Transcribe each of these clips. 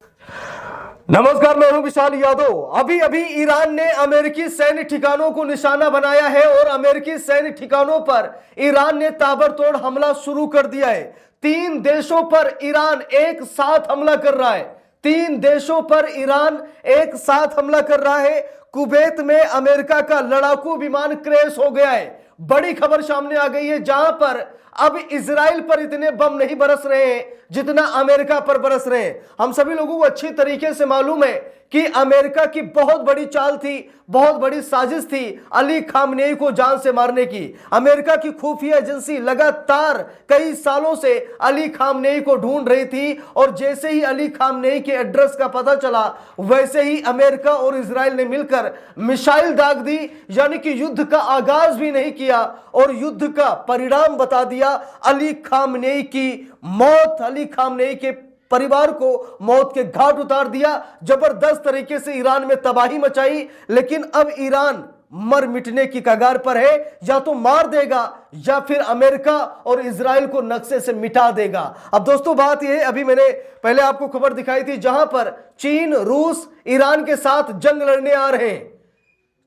नमस्कार, मैं हूं विशाल यादव। अभी अभी ईरान ने अमेरिकी सैन्य ठिकानों को निशाना बनाया है और अमेरिकी सैन्य ठिकानों पर ईरान ने ताबड़तोड़ हमला शुरू कर दिया है। 3 देशों पर ईरान एक साथ हमला कर रहा है। 3 देशों पर ईरान एक साथ हमला कर रहा है। कुवैत में अमेरिका का लड़ाकू विमान क्रैश हो गया है। बड़ी खबर सामने आ गई है, जहां पर अब इजराइल पर इतने बम नहीं बरस रहे हैं जितना अमेरिका पर बरस रहे हैं। हम सभी लोगों को अच्छी तरीके से मालूम है कि अमेरिका की बहुत बड़ी चाल थी, बहुत बड़ी साजिश थी अली खामनेई को जान से मारने की। अमेरिका की खुफिया एजेंसी लगातार कई सालों से अली खामनेई को ढूंढ रही थी और जैसे ही अली खामनेई के एड्रेस का पता चला, वैसे ही अमेरिका और इजराइल ने मिलकर मिसाइल दाग दी, यानी कि युद्ध का आगाज भी नहीं किया और युद्ध का परिणाम बता दिया। अली खामनेई की मौत, अली खामनेई के परिवार को मौत के घाट उतार दिया। जबरदस्त तरीके से ईरान में तबाही मचाई, लेकिन अब ईरान मर मिटने की कगार पर है। या तो मार देगा या फिर अमेरिका और इजराइल को नक्शे से मिटा देगा। अब दोस्तों बात यह है, अभी मैंने पहले आपको खबर दिखाई थी जहां पर चीन, रूस ईरान के साथ जंग लड़ने आ रहे हैं।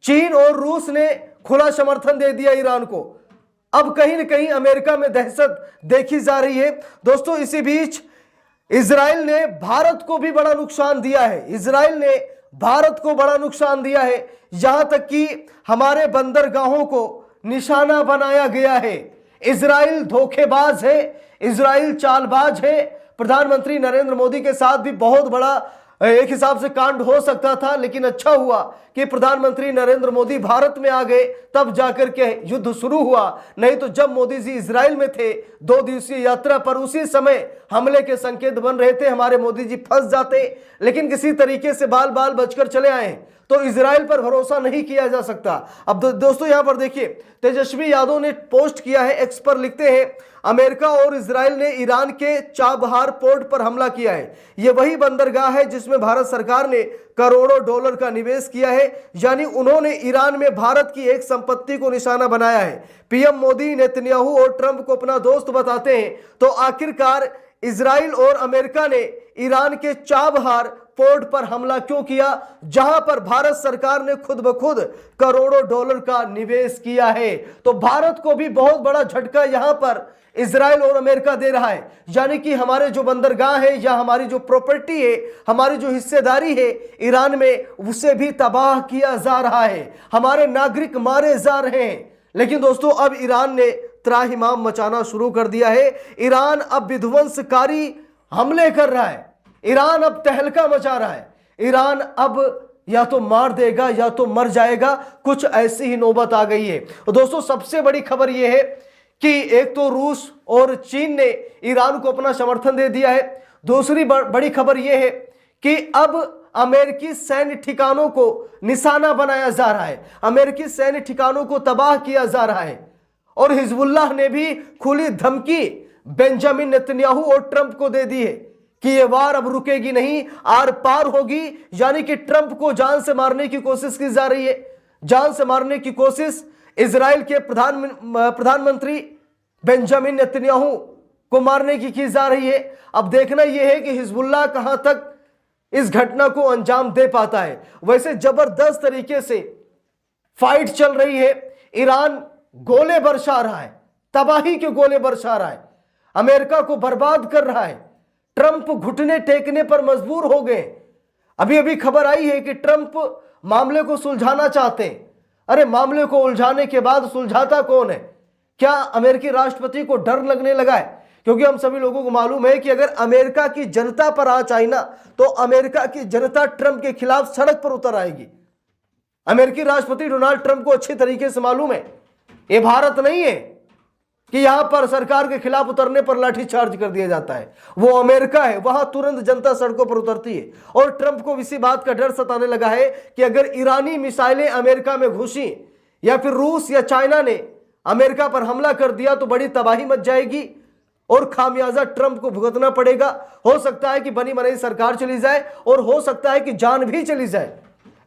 चीन और रूस ने खुला समर्थन दे दिया ईरान को। अब कहीं न कहीं अमेरिका में दहशत देखी जा रही है। दोस्तों इसी बीच इजराइल ने भारत को भी बड़ा नुकसान दिया है। इजराइल ने भारत को बड़ा नुकसान दिया है, यहां तक कि हमारे बंदरगाहों को निशाना बनाया गया है। इजराइल धोखेबाज है, इजराइल चालबाज है। प्रधानमंत्री नरेंद्र मोदी के साथ भी बहुत बड़ा एक हिसाब से कांड हो सकता था, लेकिन अच्छा हुआ कि प्रधानमंत्री नरेंद्र मोदी भारत में आ गए, तब जाकर के युद्ध शुरू हुआ। नहीं तो जब मोदी जी इजराइल में थे 2 दिवसीय यात्रा पर, उसी समय हमले के संकेत बन रहे थे, हमारे मोदी जी फंस जाते। लेकिन किसी तरीके से बाल बाल बचकर चले आए। तो इजराइल पर भरोसा नहीं किया जा सकता। अब दोस्तों यहां पर देखिए, तेजस्वी यादव ने पोस्ट किया है, एक्स पर लिखते हैं, अमेरिका और इजराइल ने ईरान के चाबहार पोर्ट पर हमला किया है। यह वही बंदरगाह है जिसमें भारत सरकार ने करोड़ों डॉलर का निवेश किया है, यानी उन्होंने ईरान में भारत की एक संपत्ति को निशाना बनाया है। पीएम मोदी नेतन्याहू और ट्रंप को अपना दोस्त बताते हैं, तो आखिरकार इजराइल और अमेरिका ने ईरान के चाबहार पोर्ट पर हमला क्यों किया, जहां पर भारत सरकार ने खुद ब खुद करोड़ों डॉलर का निवेश किया है। तो भारत को भी बहुत बड़ा झटका यहां पर इजराइल और अमेरिका दे रहा है, यानी कि हमारे जो बंदरगाह है या हमारी जो प्रॉपर्टी है, हमारी जो हिस्सेदारी है ईरान में, उसे भी तबाह किया जा रहा है। हमारे नागरिक मारे जा रहे हैं। लेकिन दोस्तों अब ईरान ने त्राहिमाम मचाना शुरू कर दिया है। ईरान अब विध्वंसकारी हमले कर रहा है। ईरान अब तहलका मचा रहा है। ईरान अब या तो मार देगा या तो मर जाएगा। कुछ ऐसी ही नौबत आ गई है। तो दोस्तों सबसे बड़ी खबर यह है कि एक तो रूस और चीन ने ईरान को अपना समर्थन दे दिया है। दूसरी बड़ी खबर यह है कि अब अमेरिकी सैन्य ठिकानों को निशाना बनाया जा रहा है। अमेरिकी सैन्य ठिकानों को तबाह किया जा रहा है। और हिजबुल्लाह ने भी खुली धमकी बेंजामिन नेतन्याहू और ट्रंप को दे दी है कि यह वार अब रुकेगी नहीं, आर पार होगी। यानी कि ट्रंप को जान से मारने की कोशिश की जा रही है। जान से मारने की कोशिश इजराइल के प्रधानमंत्री बेंजामिन नेतन्याहू को मारने की जा रही है। अब देखना यह है कि हिजबुल्लाह कहां तक इस घटना को अंजाम दे पाता है। वैसे जबरदस्त तरीके से फाइट चल रही है। ईरान गोले बरसा रहा है, तबाही के गोले बरसा रहा है, अमेरिका को बर्बाद कर रहा है। ट्रंप घुटने टेकने पर मजबूर हो गए। अभी अभी खबर आई है कि ट्रंप मामले को सुलझाना चाहते हैं। अरे मामले को उलझाने के बाद सुलझाता कौन है? क्या अमेरिकी राष्ट्रपति को डर लगने लगा है? क्योंकि हम सभी लोगों को मालूम है कि अगर अमेरिका की जनता पर आंच आई ना, तो अमेरिका की जनता ट्रंप के खिलाफ सड़क पर उतर आएगी। अमेरिकी राष्ट्रपति डोनाल्ड ट्रंप को अच्छी तरीके से मालूम है, यह भारत नहीं है कि यहां पर सरकार के खिलाफ उतरने पर लाठीचार्ज कर दिया जाता है। वो अमेरिका है, वहां तुरंत जनता सड़कों पर उतरती है। और ट्रंप को इसी बात का डर सताने लगा है कि अगर ईरानी मिसाइलें अमेरिका में घुसी या फिर रूस या चाइना ने अमेरिका पर हमला कर दिया तो बड़ी तबाही मच जाएगी और खामियाजा ट्रंप को भुगतना पड़ेगा। हो सकता है कि बनी बनाई सरकार चली जाए और हो सकता है कि जान भी चली जाए।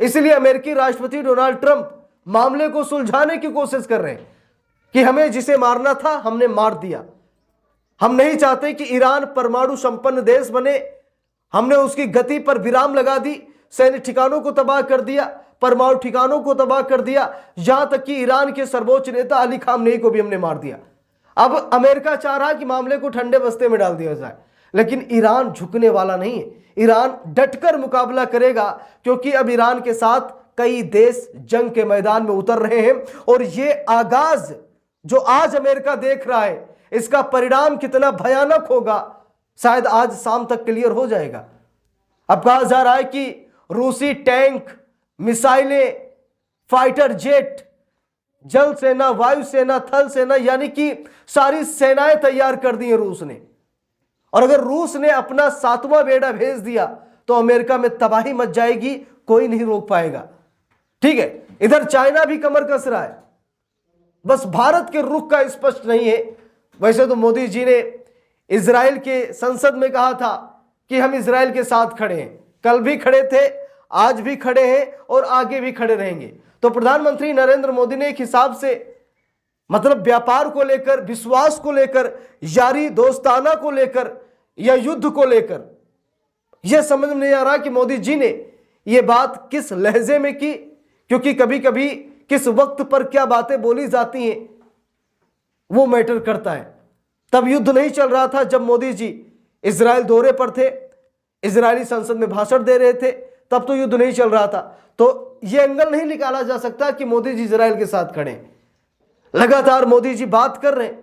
इसलिए अमेरिकी राष्ट्रपति डोनाल्ड ट्रंप मामले को सुलझाने की कोशिश कर रहे हैं कि हमें जिसे मारना था हमने मार दिया। हम नहीं चाहते कि ईरान परमाणु संपन्न देश बने। हमने उसकी गति पर विराम लगा दी, सैन्य ठिकानों को तबाह कर दिया, परमाणु ठिकानों को तबाह कर दिया, यहां तक कि ईरान के सर्वोच्च नेता अली खामनेई को भी हमने मार दिया। अब अमेरिका चाह रहा है कि मामले को ठंडे बस्ते में डाल दिया जाए, लेकिन ईरान झुकने वाला नहीं है। ईरान डटकर मुकाबला करेगा, क्योंकि अब ईरान के साथ कई देश जंग के मैदान में उतर रहे हैं। और ये आगाज जो आज अमेरिका देख रहा है, इसका परिणाम कितना भयानक होगा शायद आज शाम तक क्लियर हो जाएगा। अब कहा जा रहा है कि रूसी टैंक, मिसाइलें, फाइटर जेट, जल सेना, वायु सेना, थल सेना, यानी कि सारी सेनाएं तैयार कर दी है रूस ने। और अगर रूस ने अपना 7वां बेड़ा भेज दिया तो अमेरिका में तबाही मच जाएगी, कोई नहीं रोक पाएगा। ठीक है, इधर चाइना भी कमर कस रहा है, बस भारत के रुख का स्पष्ट नहीं है। वैसे तो मोदी जी ने इजराइल के संसद में कहा था कि हम इजराइल के साथ खड़े हैं, कल भी खड़े थे, आज भी खड़े हैं और आगे भी खड़े रहेंगे। तो प्रधानमंत्री नरेंद्र मोदी ने एक हिसाब से मतलब व्यापार को लेकर, विश्वास को लेकर, यारी दोस्ताना को लेकर या युद्ध को लेकर, यह समझ में नहीं आ रहा कि मोदी जी ने यह बात किस लहजे में की, क्योंकि कभी कभी किस वक्त पर क्या बातें बोली जाती हैं वो मैटर करता है। तब युद्ध नहीं चल रहा था जब मोदी जी इजराइल दौरे पर थे, इजरायली संसद में भाषण दे रहे थे, तब तो युद्ध नहीं चल रहा था। तो यह एंगल नहीं निकाला जा सकता कि मोदी जी इजराइल के साथ खड़े हैं। लगातार मोदी जी बात कर रहे हैं,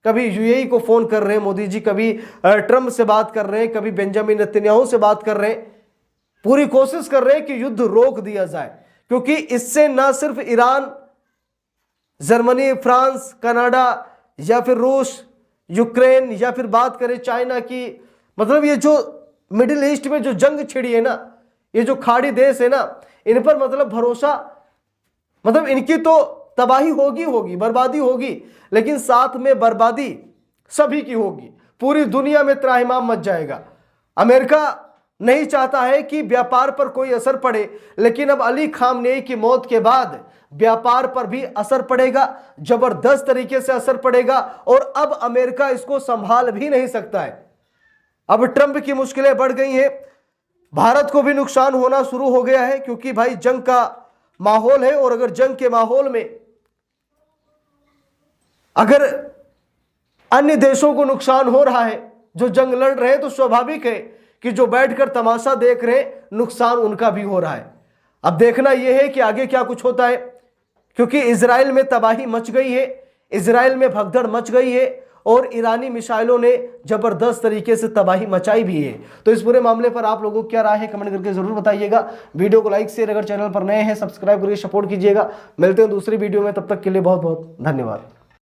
कभी यूएई को फोन कर रहे हैं मोदी जी, कभी ट्रंप से बात कर रहे हैं, कभी बेंजामिन नेतन्याहू से बात कर रहे हैं, पूरी कोशिश कर रहे हैं कि युद्ध रोक दिया जाए, क्योंकि इससे न सिर्फ ईरान, जर्मनी, फ्रांस, कनाडा या फिर रूस, यूक्रेन या फिर बात करें चाइना की, मतलब ये जो मिडिल ईस्ट में जो जंग छिड़ी है ना, ये जो खाड़ी देश है ना, इन पर मतलब भरोसा, मतलब इनकी तो तबाही होगी, बर्बादी होगी, लेकिन साथ में बर्बादी सभी की होगी। पूरी दुनिया में त्राहिमाम मच जाएगा। अमेरिका नहीं चाहता है कि व्यापार पर कोई असर पड़े, लेकिन अब अली खामनेई की मौत के बाद व्यापार पर भी असर पड़ेगा, जबरदस्त तरीके से असर पड़ेगा। और अब अमेरिका इसको संभाल भी नहीं सकता है। अब ट्रंप की मुश्किलें बढ़ गई हैं, भारत को भी नुकसान होना शुरू हो गया है, क्योंकि भाई जंग का माहौल है। और अगर जंग के माहौल में अगर अन्य देशों को नुकसान हो रहा है जो जंग लड़ रहे हैं, तो स्वाभाविक है कि जो बैठकर तमाशा देख रहे हैं नुकसान उनका भी हो रहा है। अब देखना यह है कि आगे क्या कुछ होता है, क्योंकि इजराइल में तबाही मच गई है, इजराइल में भगदड़ मच गई है और ईरानी मिसाइलों ने जबरदस्त तरीके से तबाही मचाई भी है। तो इस पूरे मामले पर आप लोगों को क्या राय है कमेंट करके जरूर बताइएगा। वीडियो को लाइक शेयर, अगर चैनल पर नए हैं सब्सक्राइब करके सपोर्ट कीजिएगा। मिलते हैं दूसरी वीडियो में, तब तक के लिए बहुत बहुत धन्यवाद।